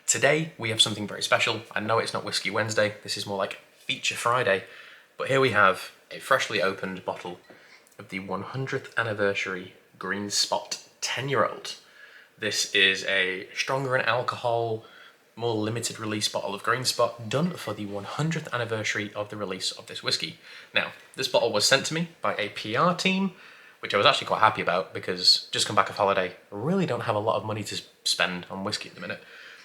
Today we have something very special. I know it's not Whiskey Wednesday, this is more like Feature Friday, but here we have a freshly opened bottle of the 100th anniversary Green Spot 10-year-old. This is a stronger in alcohol, more limited release bottle of Green Spot done for the 100th anniversary of the release of this whiskey. Now, this bottle was sent to me by a PR team, which I was actually quite happy about because just come back off holiday, I really don't have a lot of money to spend on whiskey at the minute.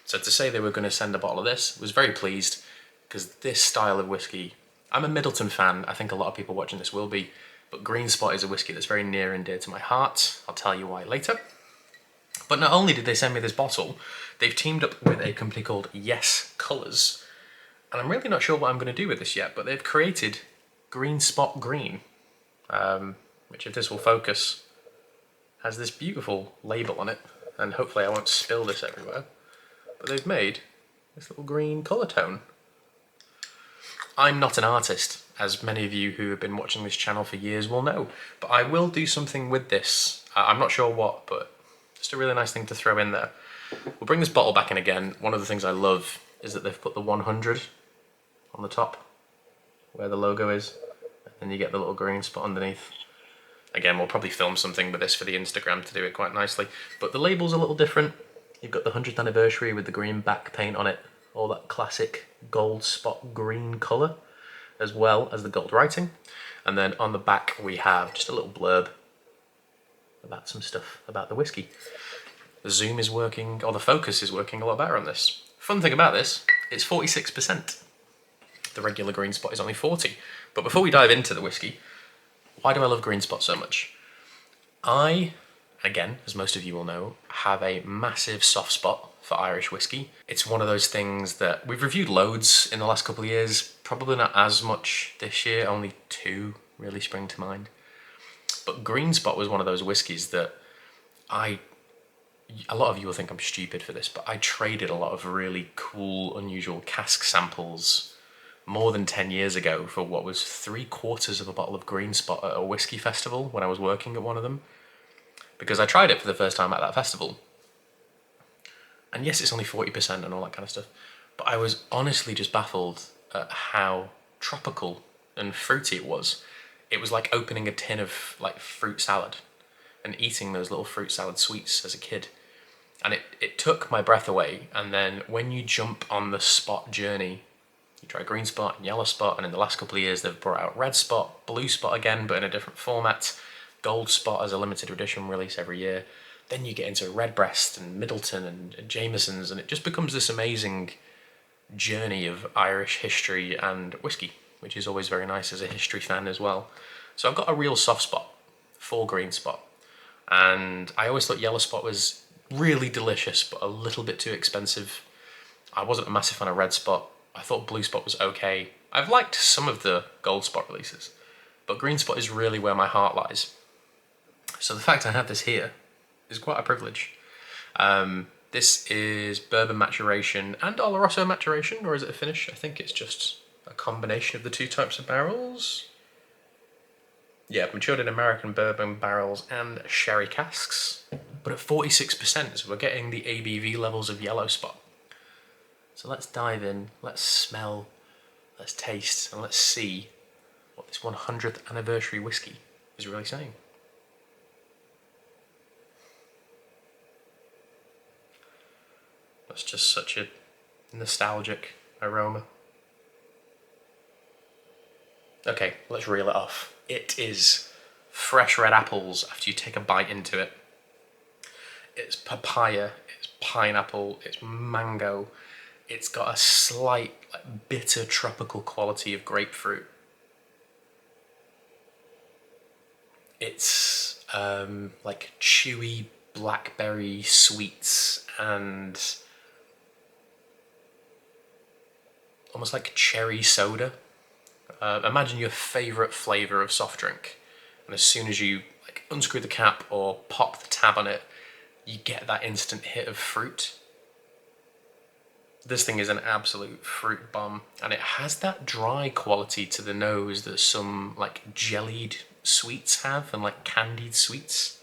So to say they were going to send a bottle of this, was very pleased because this style of whiskey, I'm a Midleton fan, I think a lot of people watching this will be, but Green Spot is a whiskey that's very near and dear to my heart. I'll tell you why later. But not only did they send me this bottle, they've teamed up with a company called YesColours. And I'm really not sure what I'm going to do with this yet, but they've created Green Spot Green, which, if this will focus, has this beautiful label on it. And hopefully I won't spill this everywhere. But they've made this little green colour tone. I'm not an artist, as many of you who have been watching this channel for years will know, but I will do something with this. I'm not sure what, but just a really nice thing to throw in there. We'll bring this bottle back in again. One of the things I love is that they've put the 100 on the top, where the logo is, and then you get the little green spot underneath. Again, we'll probably film something with this for the Instagram to do it quite nicely, but the label's a little different. You've got the 100th anniversary with the green back paint on it, all that classic gold spot green colour, as well as the gold writing. And then on the back we have just a little blurb about some stuff about the whiskey. The zoom is working, or the focus is working a lot better on this. Fun thing about this, it's 46%. The regular Green Spot is only 40. But before we dive into the whiskey, why do I love Green Spot so much? I, again, as most of you will know, have a massive soft spot for Irish whiskey. It's one of those things that we've reviewed loads in the last couple of years, probably not as much this year, only 2 really spring to mind. But Green Spot was one of those whiskies that a lot of you will think I'm stupid for this, but I traded a lot of really cool, unusual cask samples more than 10 years ago for what was 3/4 of a bottle of Green Spot at a whiskey festival when I was working at one of them. Because I tried it for the first time at that festival. And yes, it's only 40% and all that kind of stuff, but I was honestly just baffled at how tropical and fruity it was. It was like opening a tin of like fruit salad and eating those little fruit salad sweets as a kid. And it took my breath away. And then when you jump on the spot journey, you try Green Spot and Yellow Spot, and in the last couple of years they've brought out Red Spot, Blue Spot again, but in a different format. Gold Spot as a limited edition release every year. Then you get into Redbreast and Midleton and Jameson's, and it just becomes this amazing journey of Irish history and whiskey, which is always very nice as a history fan as well. So I've got a real soft spot for Green Spot. And I always thought Yellow Spot was really delicious, but a little bit too expensive. I wasn't a massive fan of Red Spot. I thought Blue Spot was okay. I've liked some of the Gold Spot releases, but Green Spot is really where my heart lies. So the fact I have this here is quite a privilege. This is bourbon maturation and Oloroso maturation, or is it a finish? I think it's just a combination of the 2 types of barrels. Yeah, matured in American bourbon barrels and sherry casks, but at 46%, so we're getting the ABV levels of Yellow Spot. So let's dive in, let's smell, let's taste, and let's see what this 100th anniversary whiskey is really saying. That's just such a nostalgic aroma. Okay, let's reel it off. It is fresh red apples after you take a bite into it. It's papaya, it's pineapple, it's mango. It's got a slight bitter tropical quality of grapefruit. It's like chewy blackberry sweets and almost like cherry soda. Imagine your favourite flavour of soft drink, and as soon as you like unscrew the cap or pop the tab on it, you get that instant hit of fruit. This thing is an absolute fruit bomb, and it has that dry quality to the nose that some like jellied sweets have, and like candied sweets.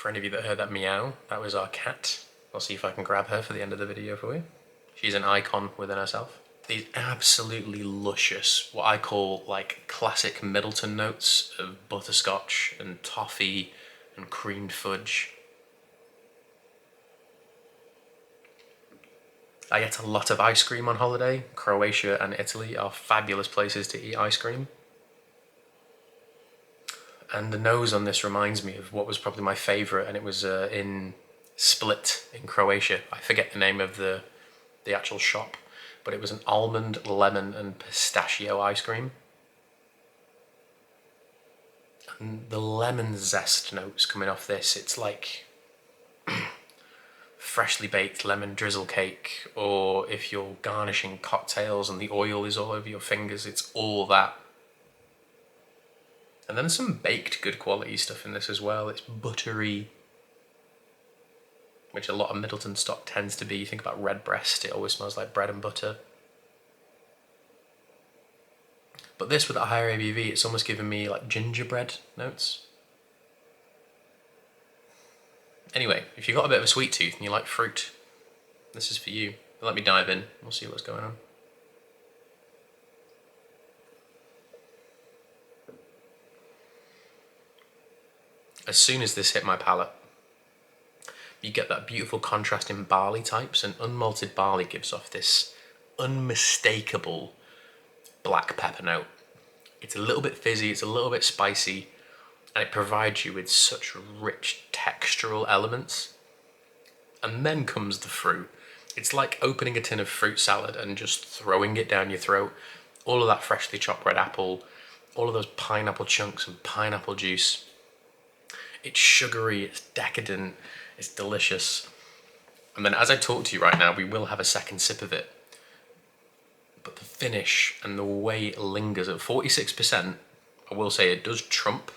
For any of you that heard that meow, that was our cat. I'll see if I can grab her for the end of the video for you. She's an icon within herself. These absolutely luscious, what I call like classic Midleton notes of butterscotch and toffee and creamed fudge. I get a lot of ice cream on holiday. Croatia and Italy are fabulous places to eat ice cream. And the nose on this reminds me of what was probably my favourite, and it was in Split in Croatia. I forget the name of the actual shop, but it was an almond, lemon and pistachio ice cream. And the lemon zest notes coming off this, it's like freshly baked lemon drizzle cake, or if you're garnishing cocktails and the oil is all over your fingers, it's all that. And then some baked good quality stuff in this as well. It's buttery, which a lot of Midleton stock tends to be. You think about Redbreast, it always smells like bread and butter. But this with a higher ABV, it's almost giving me like gingerbread notes. Anyway, if you've got a bit of a sweet tooth and you like fruit, this is for you. Let me dive in, we'll see what's going on. As soon as this hit my palate, you get that beautiful contrast in barley types, and unmalted barley gives off this unmistakable black pepper note. It's a little bit fizzy, it's a little bit spicy, and it provides you with such rich textural elements. And then comes the fruit. It's like opening a tin of fruit salad and just throwing it down your throat. All of that freshly chopped red apple, all of those pineapple chunks and pineapple juice. It's sugary, it's decadent, it's delicious. And then as I talk to you right now, we will have a second sip of it. But the finish and the way it lingers at 46%, I will say it does trump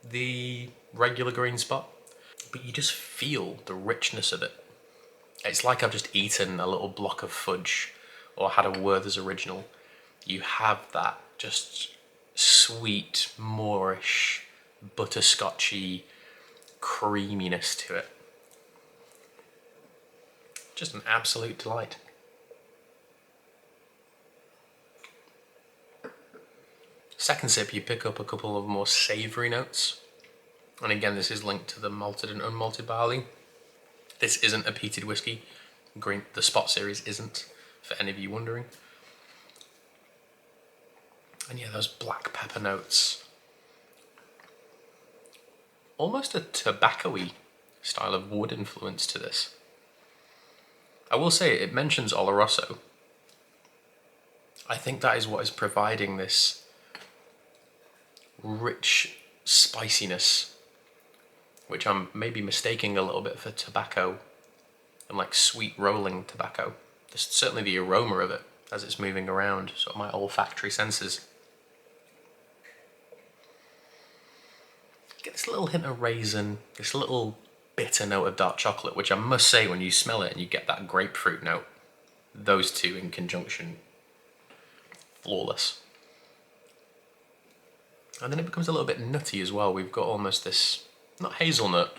the regular green spot, but you just feel the richness of it. It's like I've just eaten a little block of fudge or had a Werther's original. You have that just sweet, Moorish, butterscotchy creaminess to it. Just an absolute delight. Second sip, you pick up a couple of more savoury notes. And again, this is linked to the malted and unmalted barley. This isn't a peated whiskey. The Spot series isn't, for any of you wondering. And yeah, those black pepper notes. Almost a tobacco-y style of wood influence to this. I will say it mentions Oloroso. I think that is what is providing this rich spiciness, which I'm maybe mistaking a little bit for tobacco and like sweet rolling tobacco. Just certainly the aroma of it as it's moving around, sort of my olfactory senses. Get this little hint of raisin, this little bitter note of dark chocolate, which I must say when you smell it and you get that grapefruit note, those two in conjunction, flawless. And then it becomes a little bit nutty as well. We've got almost this, not hazelnut.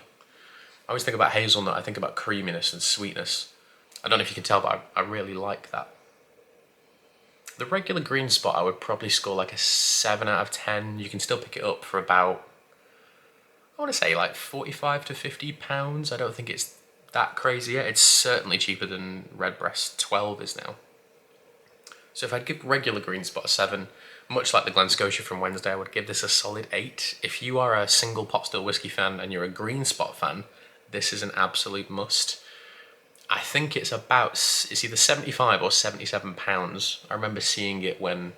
I always think about hazelnut, I think about creaminess and sweetness. I don't know if you can tell, but I really like that. The regular green spot I would probably score like a 7 out of 10. You can still pick it up for about, I want to say like 45 to 50 pounds. I don't think it's that crazy yet. It's certainly cheaper than Redbreast 12 is now. So if I'd give regular green spot a 7, much like the Glen Scotia from Wednesday, I would give this a solid 8. If you are a single pot still whiskey fan and you're a green spot fan, this is an absolute must. I think it's either 75 or 77 pounds. I remember seeing it when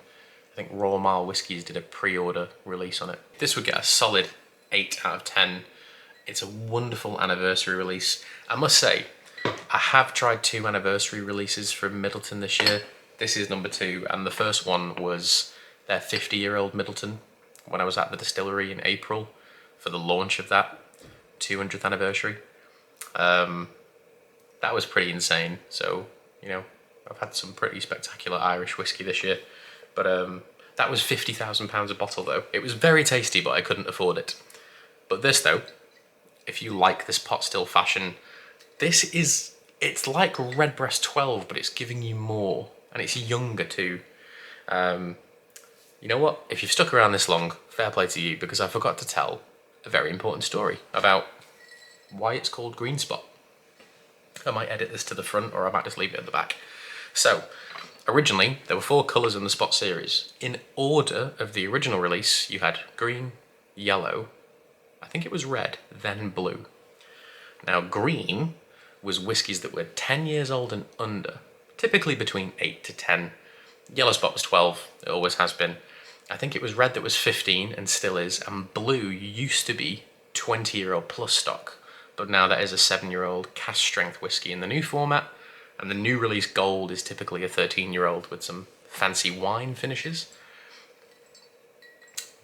I think Royal Mile Whiskies did a pre-order release on it. This would get a solid 8 out of 10. It's a wonderful anniversary release. I must say, I have tried 2 anniversary releases from Midleton this year. This is number 2, and the first one was their 50-year-old Midleton when I was at the distillery in April for the launch of that 200th anniversary. That was pretty insane. So, you know, I've had some pretty spectacular Irish whiskey this year, but that was £50,000 a bottle though. It was very tasty, but I couldn't afford it. But this though, if you like this pot still fashion, it's like Redbreast 12, but it's giving you more, and it's younger too. You know what? If you've stuck around this long, fair play to you, because I forgot to tell a very important story about why it's called Green Spot. I might edit this to the front, or I might just leave it at the back. So, originally, there were 4 colours in the Spot series. In order of the original release, you had green, yellow, I think it was red, then blue. Now, green was whiskies that were 10 years old and under, typically between 8 to 10. Yellow Spot was 12, it always has been. I think it was red that was 15 and still is, and blue used to be 20-year-old plus stock, but now that is a 7-year-old cask strength whiskey in the new format, and the new release gold is typically a 13-year-old with some fancy wine finishes.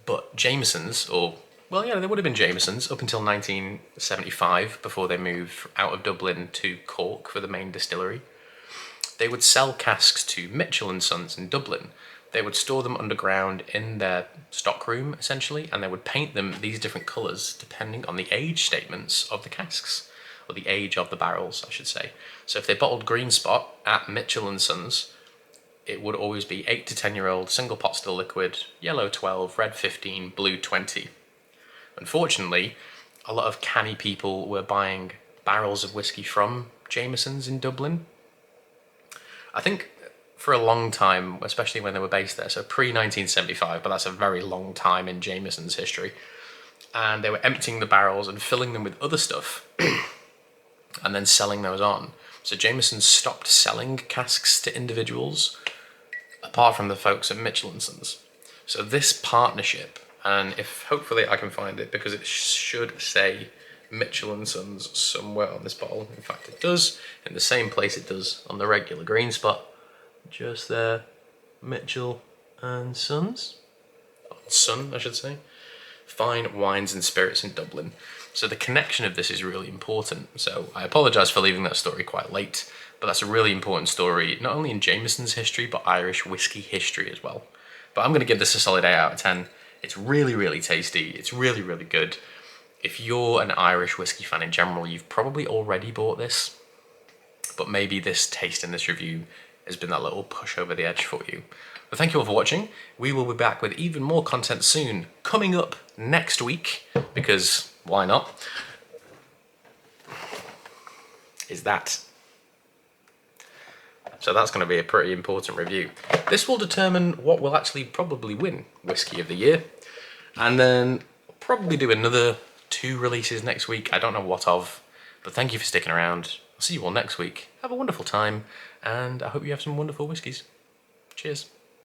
But Jameson's, well, yeah, there would have been Jameson's up until 1975, before they moved out of Dublin to Cork for the main distillery. They would sell casks to Mitchel Sons in Dublin. They would store them underground in their stockroom, essentially, and they would paint them these different colours depending on the age statements of the casks, or the age of the barrels, I should say. So if they bottled Green Spot at Mitchel Sons, it would always be 8 to 10-year-old single pot still liquid, yellow 12, red 15, blue 20. Unfortunately, a lot of canny people were buying barrels of whiskey from Jameson's in Dublin. I think for a long time, especially when they were based there, so pre-1975, but that's a very long time in Jameson's history, and they were emptying the barrels and filling them with other stuff and then selling those on. So Jameson stopped selling casks to individuals, apart from the folks at Mitchel Sons. So this partnership, and if hopefully I can find it, because it should say Mitchel Sons somewhere on this bottle. In fact, it does, in the same place it does on the regular Green Spot. Just there, Mitchel and Sons. Son, I should say. Fine wines and spirits in Dublin. So the connection of this is really important. So I apologise for leaving that story quite late, but that's a really important story, not only in Jameson's history, but Irish whiskey history as well. But I'm going to give this a solid 8 out of 10. It's really, really tasty. It's really, really good. If you're an Irish whiskey fan in general, you've probably already bought this, but maybe this taste in this review has been that little push over the edge for you. But thank you all for watching. We will be back with even more content soon, coming up next week, because why not? Is that. So that's going to be a pretty important review. This will determine what will actually probably win Whiskey of the Year. And then I'll probably do another 2 releases next week. I don't know what of, but thank you for sticking around. I'll see you all next week. Have a wonderful time, and I hope you have some wonderful whiskies. Cheers.